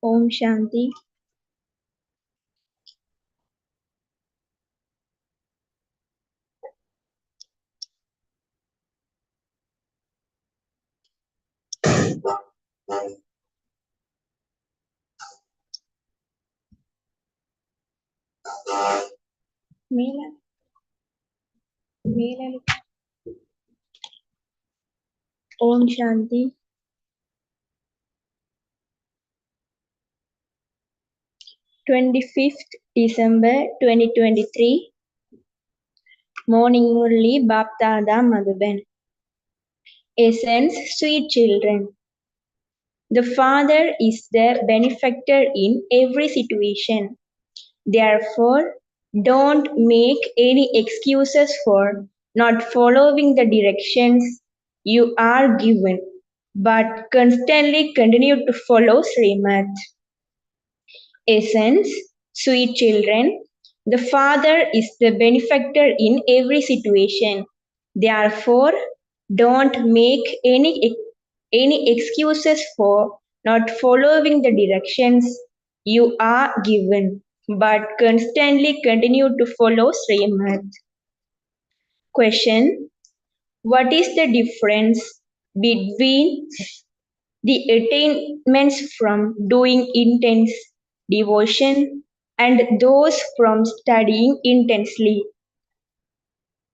Om Shanti. Om Shanti. 25th December 2023. Morning Murli Baptada Madhuban. Essence, sweet children. The Father is the benefactor in every situation. Therefore, don't make any excuses for not following the directions you are given, but constantly continue to follow Srimad. Essence, sweet children, the Father is the benefactor in every situation. Therefore, don't make any excuses for not following the directions you are given, but constantly continue to follow Srimad. Question: what is the difference between the attainments from doing intense devotion and those from studying intensely?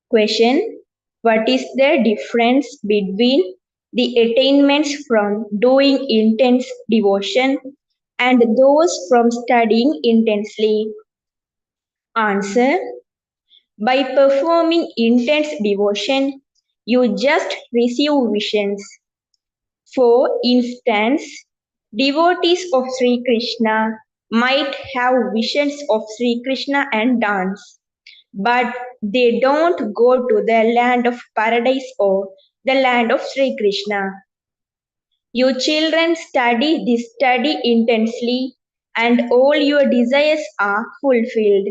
Question: what is the difference between the attainments from doing intense devotion and those from studying intensely? Answer: by performing intense devotion, you just receive visions. For instance, devotees of Sri Krishna might have visions of Sri Krishna and dance, but they don't go to the land of paradise or the land of Sri Krishna. You children study intensely, and all your desires are fulfilled.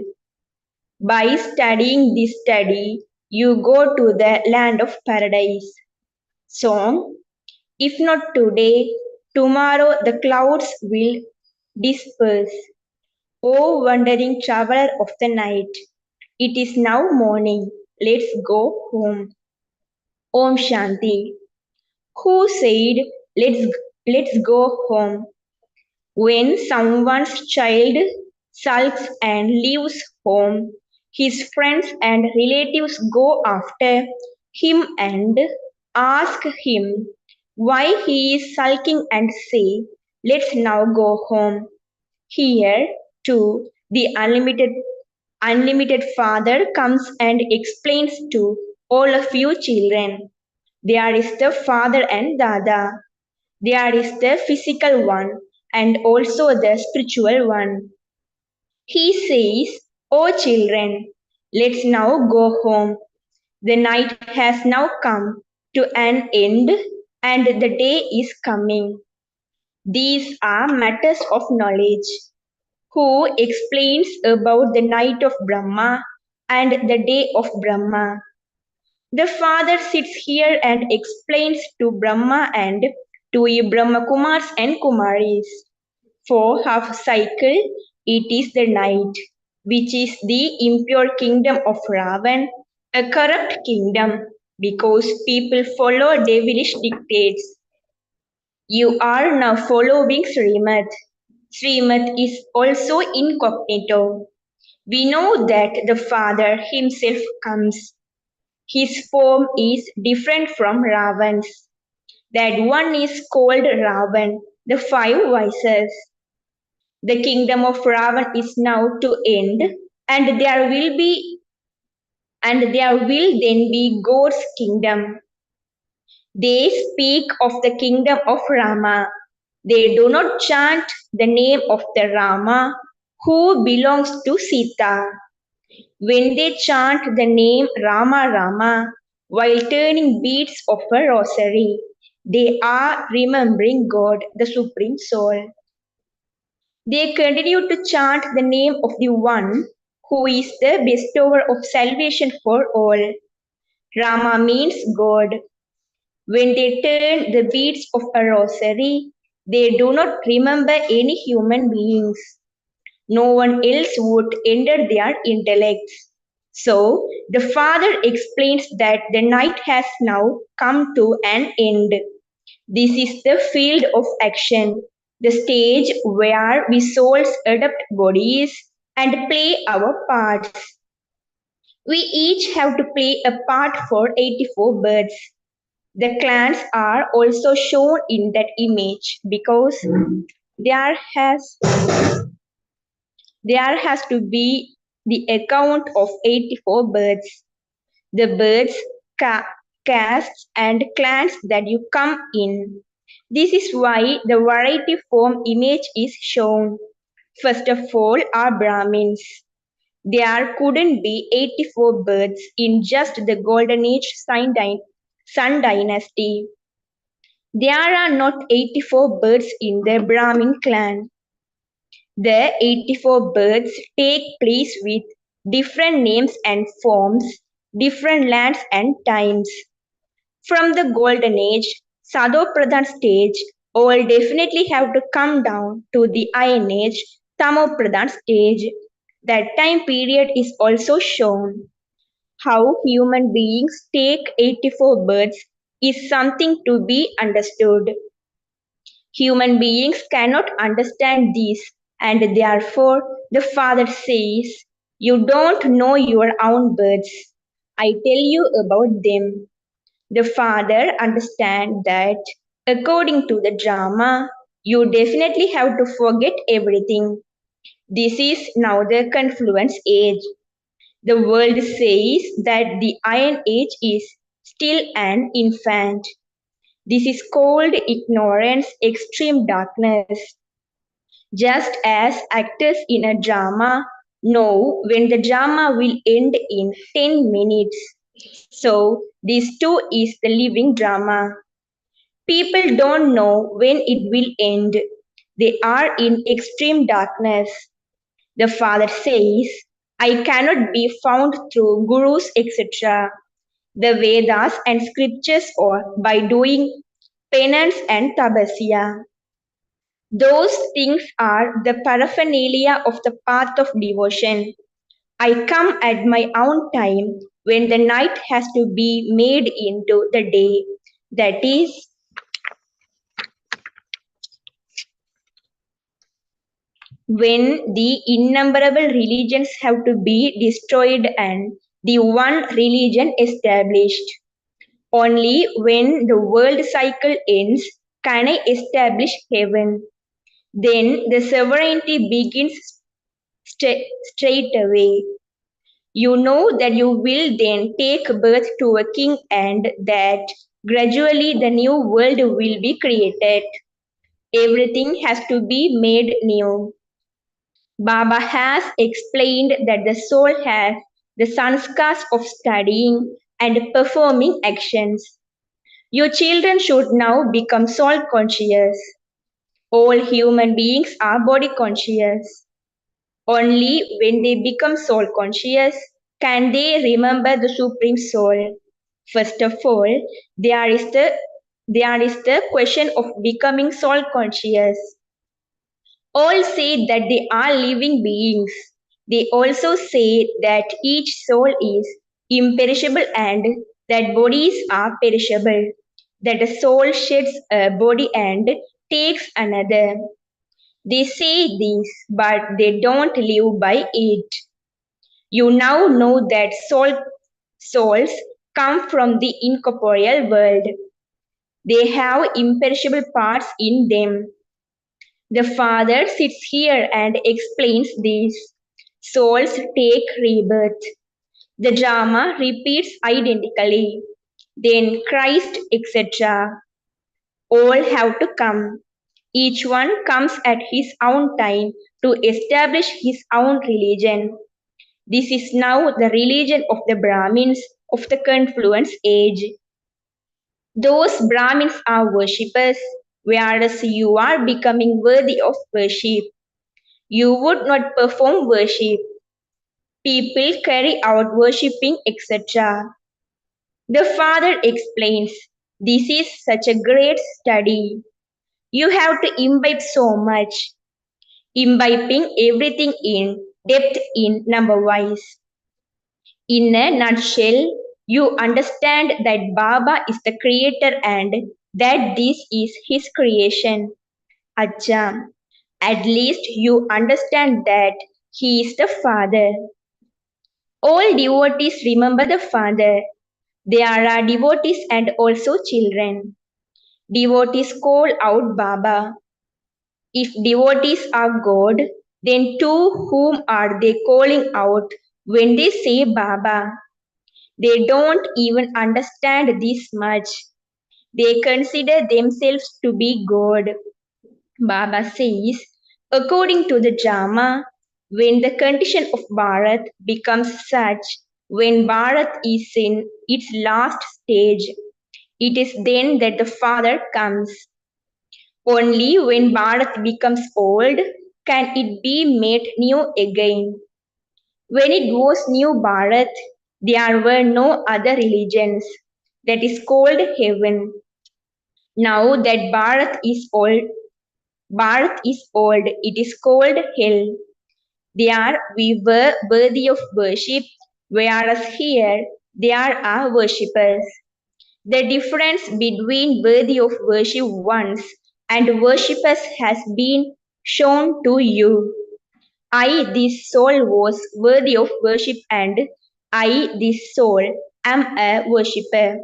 By studying this study, you go to the land of paradise. Song: if not today, tomorrow the clouds will disperse. O wandering traveler of the night, it is now morning. Let's go home. Om Shanti. Who said, let's go home? When someone's child sulks and leaves home, his friends and relatives go after him and ask him why he is sulking and say, let's now go home. Here, too, the unlimited Father comes and explains to all of you children. There is the Father and Dada. There is the physical one and also the spiritual one. He says, "O children, let's now go home. The night has now come to an end and the day is coming." These are matters of knowledge. Who explains about the night of Brahma and the day of Brahma? The Father sits here and explains to Brahma and to ye Brahma Kumars and Kumaris. For half cycle, it is the night, which is the impure kingdom of Ravan, a corrupt kingdom, because people follow devilish dictates. You are now following Srimad. Srimad is also incognito. We know that the Father himself comes. His form is different from Ravan's. That one is called Ravan, the five vices. The kingdom of Ravan is now to end, and there will then be God's kingdom. They speak of the kingdom of Rama. They do not chant the name of the Rama who belongs to Sita. When they chant the name Rama Rama while turning beads of a rosary, they are remembering God, the Supreme Soul. They continue to chant the name of the One who is the bestower of salvation for all. Rama means God. When they turn the beads of a rosary, they do not remember any human beings. No one else would enter their intellects. So the Father explains that the night has now come to an end. This is the field of action, the stage where we souls adopt bodies and play our parts. We each have to play a part for 84 birds. The clans are also shown in that image because there has there has to be the account of 84 birds. The birds, castes, and clans that you come in. This is why the variety form image is shown. First of all are Brahmins. There couldn't be 84 birds in just the Golden Age Sun dynasty. There are not 84 birds in the Brahmin clan. The 84 birds take place with different names and forms, different lands and times. From the Golden Age, Sadopradhan stage, all definitely have to come down to the Iron Age, Tamopradhan stage. That time period is also shown. How human beings take 84 births is something to be understood. Human beings cannot understand this, and therefore the Father says, "You don't know your own births. I tell you about them." The Father understands that, according to the drama, you definitely have to forget everything. This is now the confluence age. The world says that the Iron Age is still an infant. This is called ignorance, extreme darkness. Just as actors in a drama know when the drama will end in 10 minutes. So, this too is the living drama. People don't know when it will end. They are in extreme darkness. The Father says, "I cannot be found through gurus, etc., the Vedas and scriptures, or by doing penance and tapasya. Those things are the paraphernalia of the path of devotion. I come at my own time when the night has to be made into the day. That is, when the innumerable religions have to be destroyed and the one religion established. Only when the world cycle ends can I establish heaven. Then the sovereignty begins straight away. You know that you will then take birth to a king and that gradually the new world will be created. Everything has to be made new. Baba has explained that the soul has the sanskars of studying and performing actions. Your children should now become soul conscious. All human beings are body conscious. Only when they become soul conscious can they remember the Supreme Soul. First of all, there is the there is the question of becoming soul conscious. All say that they are living beings. They also say that each soul is imperishable and that bodies are perishable. That a soul sheds a body and takes another. They say this, but they don't live by it. You now know that souls come from the incorporeal world. They have imperishable parts in them. The Father sits here and explains this. Souls take rebirth. The drama repeats identically. Then Christ, etc. All have to come. Each one comes at his own time to establish his own religion. This is now the religion of the Brahmins of the confluence age. Those Brahmins are worshippers, whereas you are becoming worthy of worship. You would not perform worship. People carry out worshipping, etc. The Father explains, this is such a great study. You have to imbibe so much, imbibing everything in depth in number wise. In a nutshell, you understand that Baba is the creator and that this is his creation. Acha, at least you understand that he is the Father. All devotees remember the Father. There are devotees and also children. Devotees call out Baba. If devotees are God, then to whom are they calling out when they say Baba? They don't even understand this much. They consider themselves to be God. Baba says, according to the drama, when the condition of Bharat becomes such, when Bharat is in its last stage, it is then that the Father comes. Only when Bharat becomes old can it be made new again. When it was new Bharat, there were no other religions. That is called heaven. Now that Bharat is old, it is called hell. There we were worthy of worship, whereas here they are our worshippers. The difference between worthy of worship once and worshippers has been shown to you. I, this soul, was worthy of worship, and I, this soul, am a worshipper.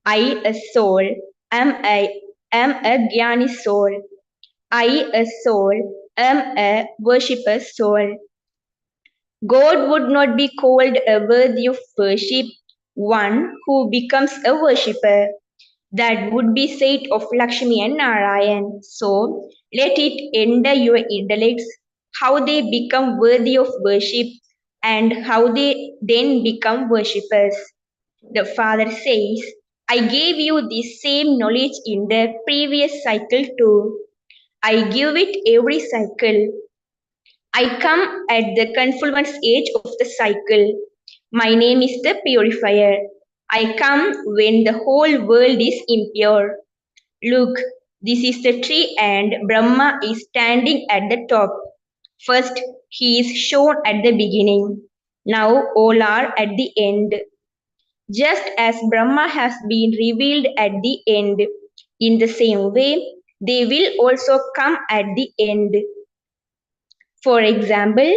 I, a soul, am a Jnani soul. I, a soul, am a worshipper soul. God would not be called a worthy of worship, one who becomes a worshipper. That would be said of Lakshmi and Narayan. So let it enter your intellects how they become worthy of worship and how they then become worshippers. The Father says, I gave you the same knowledge in the previous cycle too. I give it every cycle. I come at the confluence age of the cycle. My name is the purifier. I come when the whole world is impure. Look, this is the tree and Brahma is standing at the top. First, he is shown at the beginning. Now all are at the end. Just as Brahma has been revealed at the end, in the same way, they will also come at the end. For example,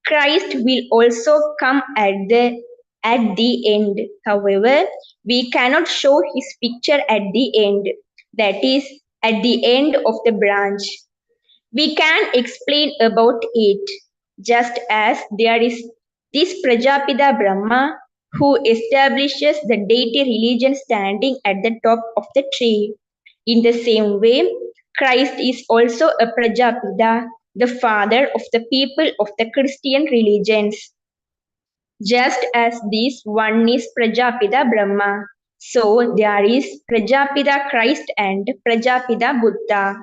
Christ will also come at the end. However, we cannot show his picture at the end, that is, at the end of the branch. We can explain about it, just as there is this Prajapita Brahma who establishes the deity religion standing at the top of the tree. In the same way, Christ is also a Prajapita, the father of the people of the Christian religions, just as this one is Prajapita Brahma. So there is Prajapita Christ and Prajapita Buddha.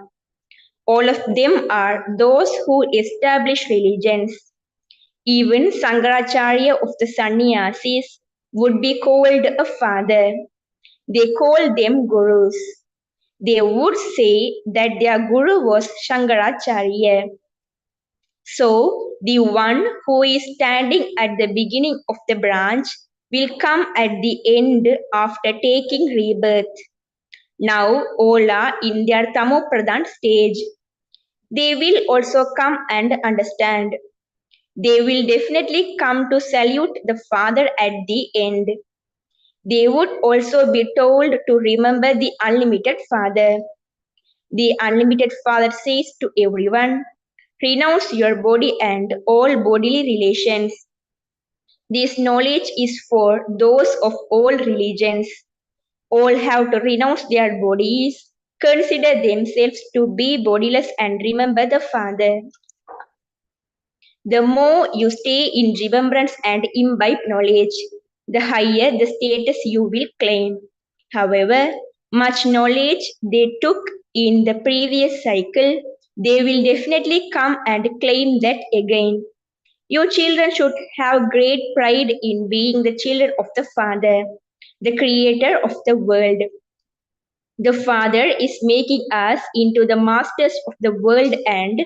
All of them are those who establish religions. Even Sankaracharya of the Sannyasis would be called a father. They call them gurus. They would say that their guru was Shankaracharya. So, the one who is standing at the beginning of the branch will come at the end after taking rebirth. Now, all are in their Tamopradhan stage. They will also come and understand. They will definitely come to salute the Father at the end. They would also be told to remember the unlimited Father. The unlimited Father says to everyone, renounce your body and all bodily relations. This knowledge is for those of all religions. All have to renounce their bodies, consider themselves to be bodiless, and remember the Father. The more you stay in remembrance and imbibe knowledge, the higher the status you will claim. However much knowledge they took in the previous cycle, they will definitely come and claim that again. Your children should have great pride in being the children of the Father, the Creator of the world. The Father is making us into the masters of the world and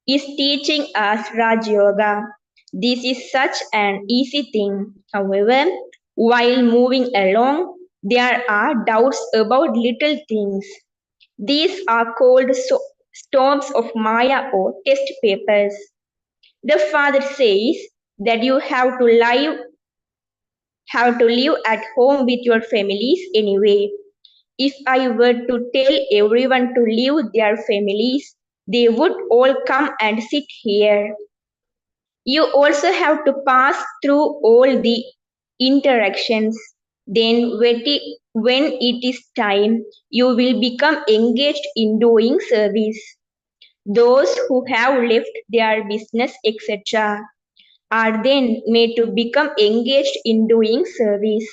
is teaching us Raj Yoga. This is such an easy thing. However, while moving along, there are doubts about little things. These are called storms of Maya or test papers. The Father says that you have to live at home with your families anyway. If I were to tell everyone to leave their families, they would all come and sit here. You also have to pass through all the interactions. Then, when it is time, you will become engaged in doing service. Those who have left their business, etc., are then made to become engaged in doing service.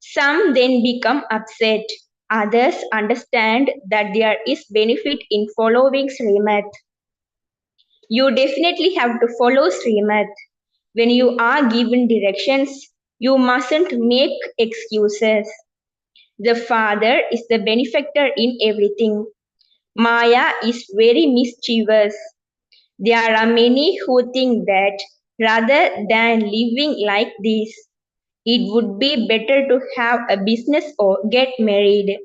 Some then become upset. Others understand that there is benefit in following Srimad. You definitely have to follow Srimad. When you are given directions, you mustn't make excuses. The Father is the benefactor in everything. Maya is very mischievous. There are many who think that rather than living like this, it would be better to have a business or get married.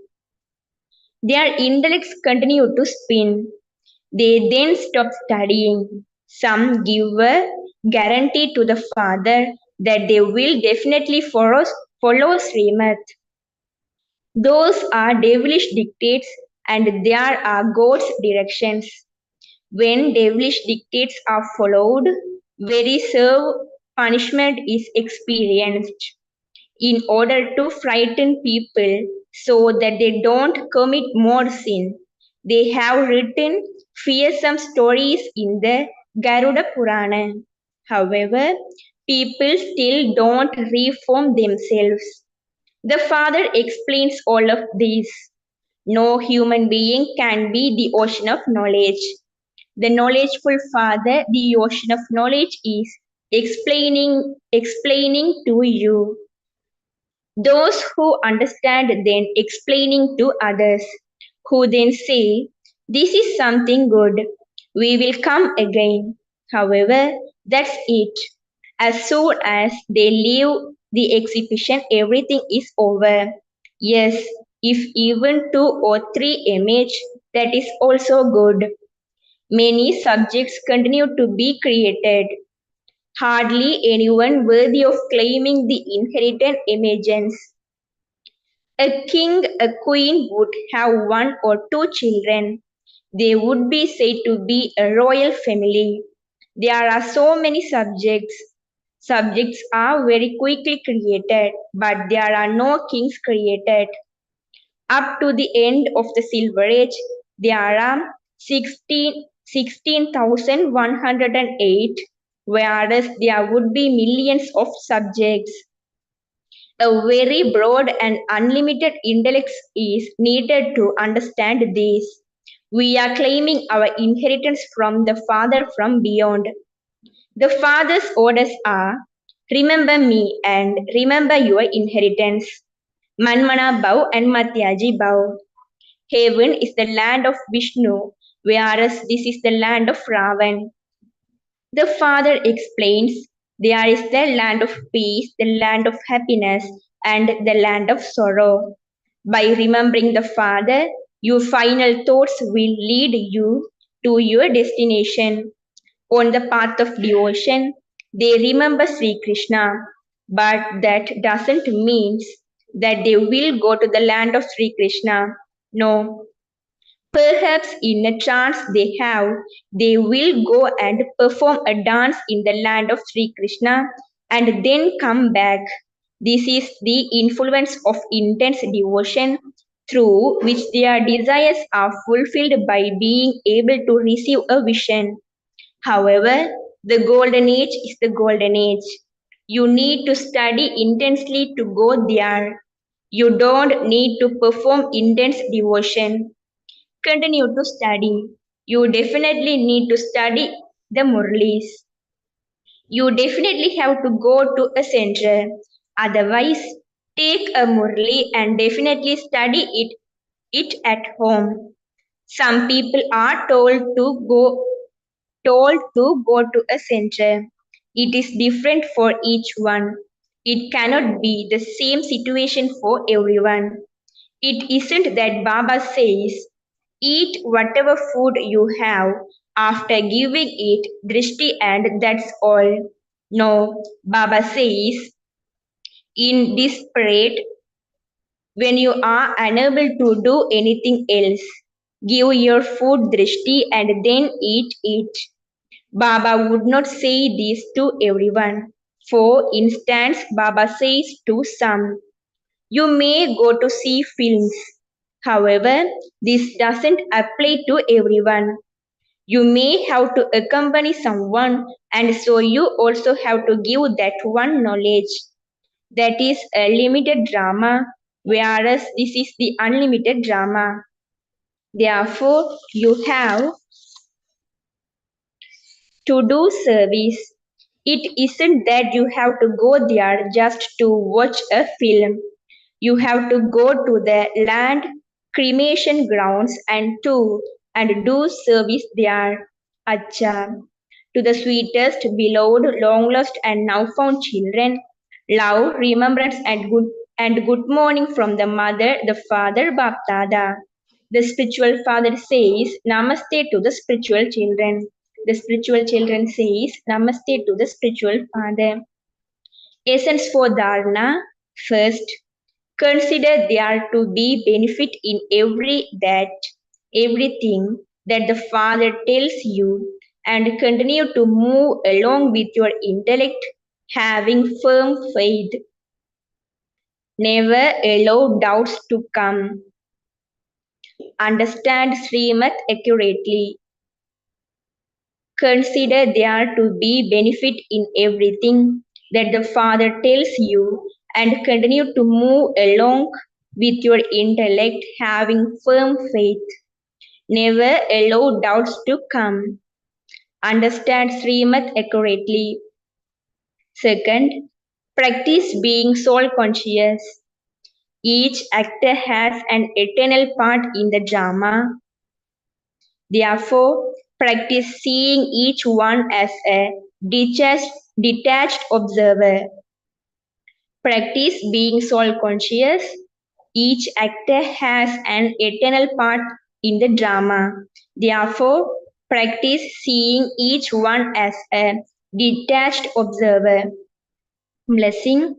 Their intellects continue to spin. They then stop studying. Some give a guarantee to the father that they will definitely follow Srimat. Those are devilish dictates and there are God's directions. When devilish dictates are followed, very severe punishment is experienced in order to frighten people so that they don't commit more sin. They have written fearsome stories in the Garuda Purana. However, people still don't reform themselves. The father explains all of this. No human being can be the ocean of knowledge. The knowledgeful father, the ocean of knowledge, is explaining to you. Those who understand then explaining to others, who then say, this is something good. We will come again. However, that's it. As soon as they leave the exhibition, everything is over. Yes, if even two or three image, that is also good. Many subjects continue to be created. Hardly anyone worthy of claiming the inherited images. A king, a queen would have one or two children. They would be said to be a royal family. There are so many subjects. Subjects are very quickly created, but there are no kings created. Up to the end of the Silver Age, there are 16,108, whereas there would be millions of subjects. A very broad and unlimited intellect is needed to understand this. We are claiming our inheritance from the Father from beyond. The Father's orders are remember me and remember your inheritance. Manmana Bhav and Matyaji Bhav. Heaven is the land of Vishnu, whereas this is the land of Ravan. The father explains there is the land of peace, the land of happiness, and the land of sorrow. By remembering the father, your final thoughts will lead you to your destination. On the path of devotion, they remember Sri Krishna, but that doesn't mean that they will go to the land of Sri Krishna. No, perhaps in a chance they will go and perform a dance in the land of Sri Krishna and then come back. This is the influence of intense devotion through which their desires are fulfilled by being able to receive a vision. However, the golden age is the golden age. You need to study intensely to go there. You don't need to perform intense devotion. Continue to study. You definitely need to study the Murlis. You definitely have to go to a center. Otherwise, take a Murli and definitely study it at home. Some people are told to go to a center. It is different for each one. It cannot be the same situation for everyone. It isn't that Baba says, eat whatever food you have after giving it drishti and that's all. No, Baba says, in desperate, when you are unable to do anything else, give your food drishti and then eat it. Baba would not say this to everyone. For instance, Baba says to some, you may go to see films. However, this doesn't apply to everyone. You may have to accompany someone, and so you also have to give that one knowledge. That is a limited drama, whereas this is the unlimited drama. Therefore, you have to do service. It isn't that you have to go there just to watch a film. You have to go to the land cremation grounds and do service there. Acha. To the sweetest, beloved, long lost, and now found children, love, remembrance, and good morning from the mother, the father, Baptada. The spiritual father says Namaste to the spiritual children. The spiritual children says Namaste to the spiritual father. Essence for Dharana. First, consider there to be benefit in everything that the Father tells you, and continue to move along with your intellect, having firm faith. Never allow doubts to come. Understand Srimad accurately. Consider there to be benefit in everything that the Father tells you, and continue to move along with your intellect, having firm faith. Never allow doubts to come. Understand Srimad accurately. Second, practice being soul conscious. Each actor has an eternal part in the drama. Therefore, practice seeing each one as a detached observer. Practice being soul conscious. Each actor has an eternal part in the drama. Therefore, practice seeing each one as a detached observer. Blessing.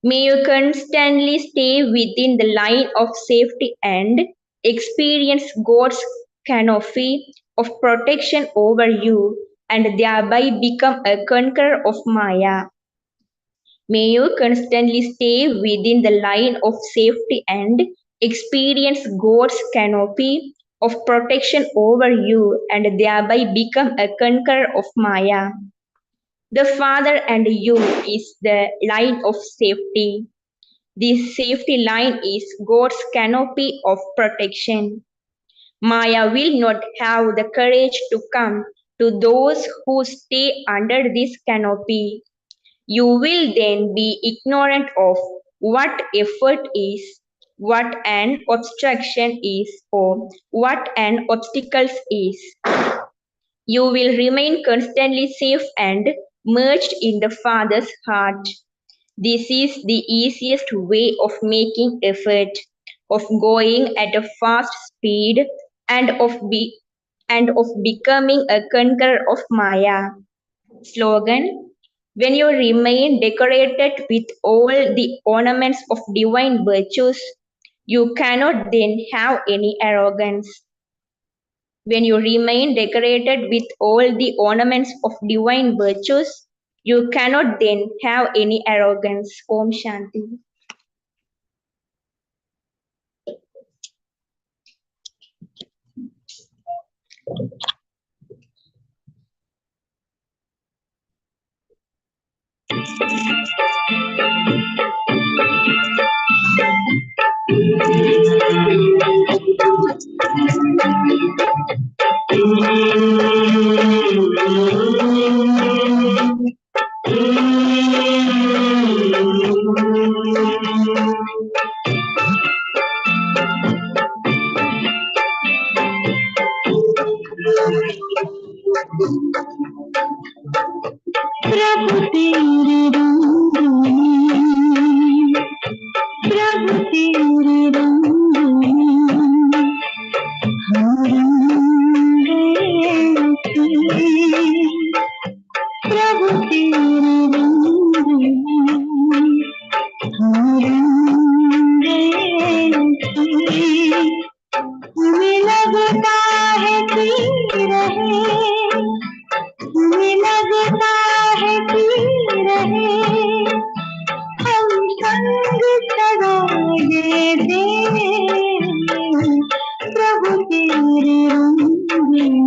May you constantly stay within the line of safety and experience God's canopy of protection over you and thereby become a conqueror of Maya. May you constantly stay within the line of safety and experience God's canopy of protection over you and thereby become a conqueror of Maya. The Father and you is the line of safety. This safety line is God's canopy of protection. Maya will not have the courage to come to those who stay under this canopy. You will then be ignorant of what effort is, what an obstruction is, or what an obstacle is. You will remain constantly safe and merged in the Father's heart. This is the easiest way of making effort, of going at a fast speed, and of becoming a conqueror of Maya. Slogan. When you remain decorated with all the ornaments of divine virtues, you cannot then have any arrogance. When you remain decorated with all the ornaments of divine virtues, you cannot then have any arrogance. Om Shanti. प्रभु तेरे रंग में प्रभु तेरे रंग में हम रंग गए प्रभु तेरे रंग में हम रंग गए हमें लगता है कि रहे हमें लगता है कि रहे हम संग सदाए दे प्रभु तेरे रंग में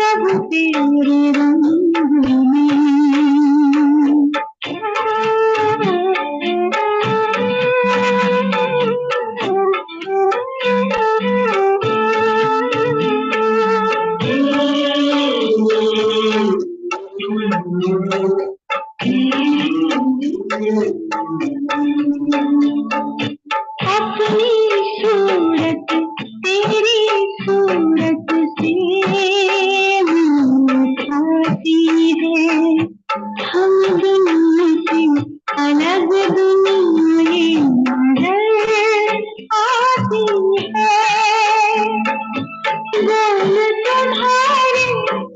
प्रभु तेरे रंग अपनी सूरत तेरी सूरत से खाती है हम दुनिया से अलग दुनिया नजर आती है बोल तुम्हारे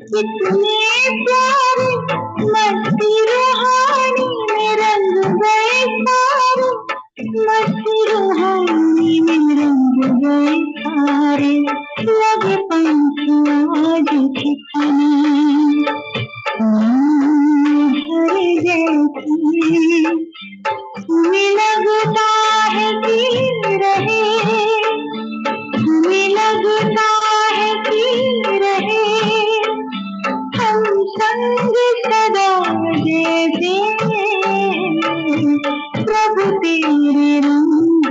कितने प्यारे मस्ती रूहानी में रंग गए सारे मस्ती रूहानी में रंग गए सारे लगे पंख आज ठिकाने हरे जैसी हमें लगता है कि रहे हमें लगता है कि रहे हम संग सदा जैसे प्रभु तेरे रंग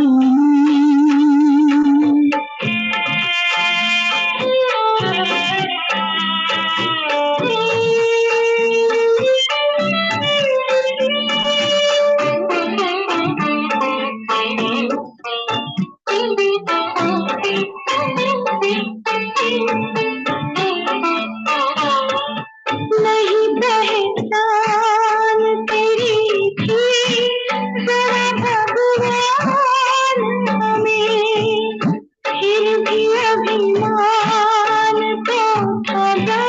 नहीं पहचान तेरी थी जरा भगवान हमें फिर भी अभिमान तो था